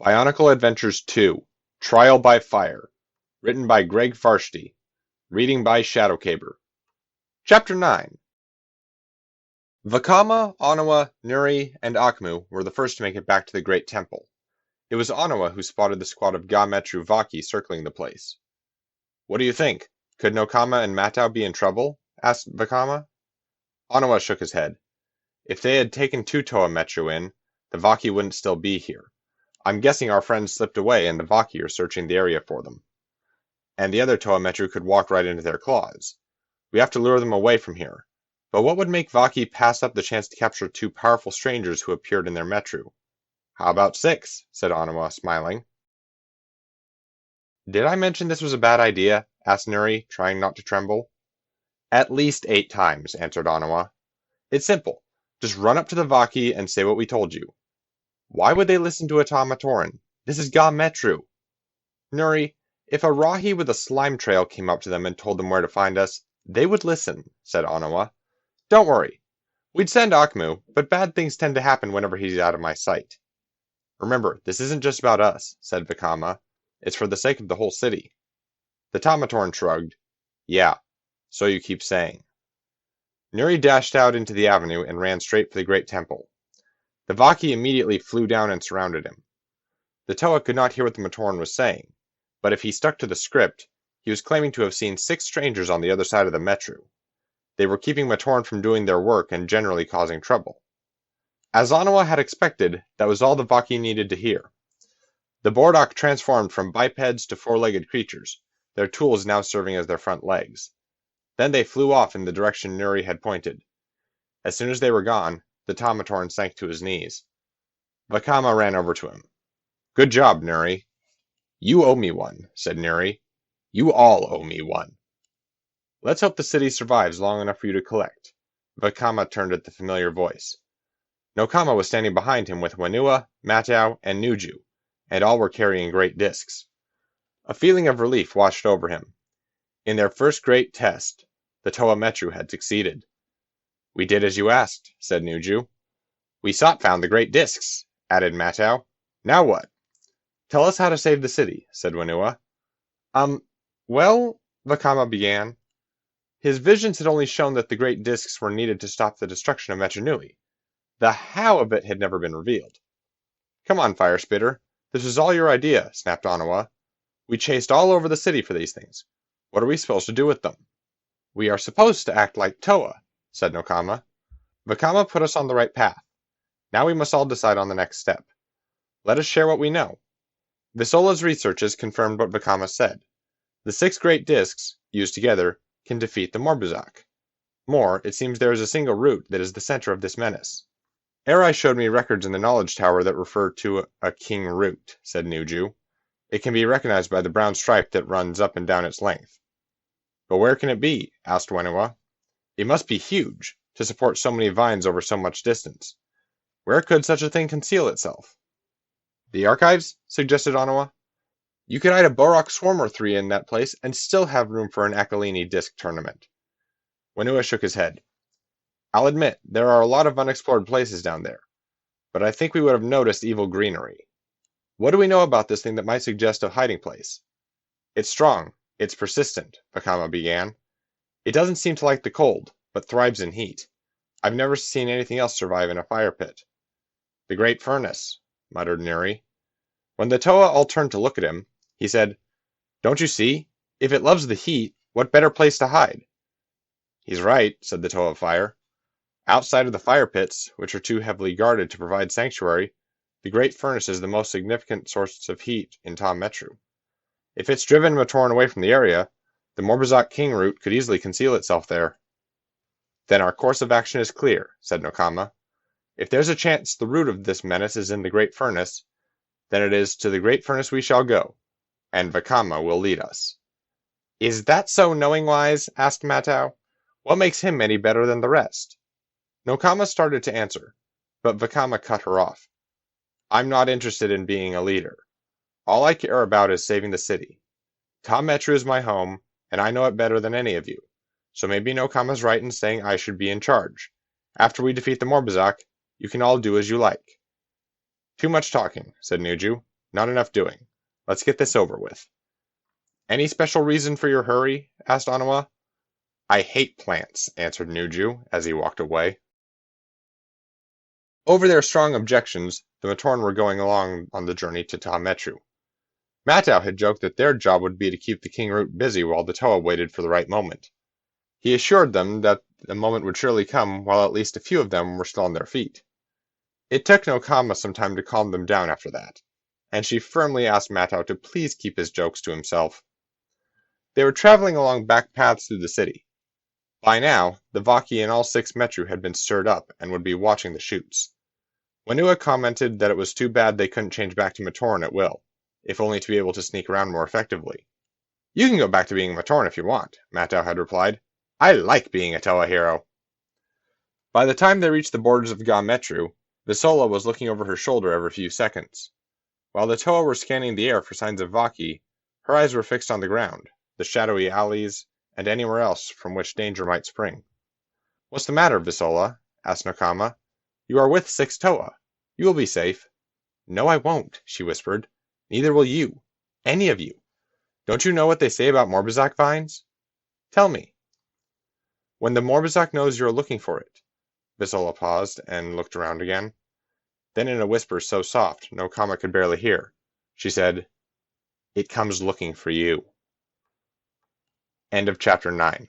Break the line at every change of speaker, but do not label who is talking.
Bionicle Adventures 2 Trial by Fire. Written by Greg Farshtey. Reading by Shadowcaber. Chapter 9. Vakama, Anawa, Nuri, and Akmu were the first to make it back to the Great Temple. It was Anawa who spotted the squad of Ga-Metru Vaki circling the place. "What do you think? Could Nokama and Matau be in trouble?" asked Vakama. Anawa shook his head. "If they had taken two Toa Metru in, the Vaki wouldn't still be here. I'm guessing our friends slipped away and the Vaki are searching the area for them. And the other Toa Metru could walk right into their claws. We have to lure them away from here. But what would make Vaki pass up the chance to capture two powerful strangers who appeared in their Metru?" "How about 6?" said Anawa, smiling. "Did I mention this was a bad idea?" asked Nuri, trying not to tremble. "At least 8 times, answered Anawa. "It's simple. Just run up to the Vaki and say what we told you." "Why would they listen to a Tamatoran? This is Ga-Metru." "Nuri, if a Rahi with a slime trail came up to them and told them where to find us, they would listen," said Anawa. "Don't worry. We'd send Akmu, but bad things tend to happen whenever he's out of my sight." "Remember, this isn't just about us," said Vakama. "It's for the sake of the whole city." The Tamatoran shrugged. "Yeah, so you keep saying." Nuri dashed out into the avenue and ran straight for the great temple. The Vaki immediately flew down and surrounded him. The Toa could not hear what the Matoran was saying, but if he stuck to the script, he was claiming to have seen 6 strangers on the other side of the Metru. They were keeping Matoran from doing their work and generally causing trouble. As Anawa had expected, that was all the Vaki needed to hear. The Bordok transformed from bipeds to 4-legged creatures, their tools now serving as their front legs. Then they flew off in the direction Nuri had pointed. As soon as they were gone, the Tamatoran sank to his knees. Vakama ran over to him. "Good job, Nuri." "You owe me one," said Nuri. "You all owe me one." "Let's hope the city survives long enough for you to collect." Vakama turned at the familiar voice. Nokama was standing behind him with Whenua, Matau, and Nuju, and all were carrying great discs. A feeling of relief washed over him. In their first great test, the Toa Metru had succeeded. "We did as you asked," said Nuju. "We found the great discs," added Matau. "Now what?" "Tell us how to save the city," said Whenua. Well," Vakama began. His visions had only shown that the great discs were needed to stop the destruction of Metru. The how of it had never been revealed. "Come on, Fire Spitter. This was all your idea," snapped Anawa. "We chased all over the city for these things. What are we supposed to do with them?" "We are supposed to act like Toa," said Nokama. Vakama put us on the right path. Now we must all decide on the next step. Let us share what we know. Visola's researches confirmed what Vakama said. The 6 great discs, used together, can defeat the Morbuzak. More, it seems there is a single root that is the center of this menace. "Erai showed me records in the knowledge tower that refer to a king root," said Nuju. "It can be recognized by the brown stripe that runs up and down its length." "But where can it be?" asked Whenua. "It must be huge, to support so many vines over so much distance. Where could such a thing conceal itself?" "The archives?" suggested Anawa. "You could hide a Borok swarm or 3 in that place and still have room for an Akalini disc tournament." Whenua shook his head. "I'll admit, there are a lot of unexplored places down there, but I think we would have noticed evil greenery. What do we know about this thing that might suggest a hiding place?" "It's strong. It's persistent," Vakama began. "It doesn't seem to like the cold, but thrives in heat. I've never seen anything else survive in a fire pit." "The great furnace," muttered Nuri. When the Toa all turned to look at him, he said, "Don't you see? If it loves the heat, what better place to hide?" "He's right," said the Toa of Fire. "Outside of the fire pits, which are too heavily guarded to provide sanctuary, the great furnace is the most significant source of heat in Ta Metru. If it's driven Matoran away from the area, the Morbuzak king root could easily conceal itself there." "Then our course of action is clear," said Nokama. "If there's a chance the root of this menace is in the great furnace, then it is to the great furnace we shall go, and Vakama will lead us." "Is that so, Knowing-wise?" asked Matau. "What makes him any better than the rest?" Nokama started to answer, but Vakama cut her off. "I'm not interested in being a leader. All I care about is saving the city. Ta Metru is my home, and I know it better than any of you, so maybe Nokama's right in saying I should be in charge. After we defeat the Morbuzak, you can all do as you like." "Too much talking," said Nuju. Not enough doing. Let's get this over with. Any special reason for your hurry? Asked Onawa. I hate plants, answered Nuju as he walked away. Over their strong objections, the Matorn were going along on the journey to Ta-Metru. Matau had joked that their job would be to keep the King Root busy while the Toa waited for the right moment. He assured them that the moment would surely come while at least a few of them were still on their feet. It took Nokama some time to calm them down after that, and she firmly asked Matau to please keep his jokes to himself. They were traveling along back paths through the city. By now, the Vaki and all 6 Metru had been stirred up and would be watching the shoots. Wenua commented that it was too bad they couldn't change back to Matoran at will, if only to be able to sneak around more effectively. You can go back to being Matoran if you want, Matau had replied. I like being a Toa hero. By the time they reached the borders of Ga-Metru, Visola was looking over her shoulder every few seconds. While the Toa were scanning the air for signs of Vaki, her eyes were fixed on the ground, the shadowy alleys, and anywhere else from which danger might spring. What's the matter, Visola? Asked Nokama. You are with 6 Toa. You will be safe. No, I won't, she whispered. Neither will you. Any of you. Don't you know what they say about Morbizak vines? Tell me. When the Morbizak knows you're looking for it. Visola paused and looked around again. Then in a whisper so soft Nokama could barely hear, she said, It comes looking for you. End of chapter 9.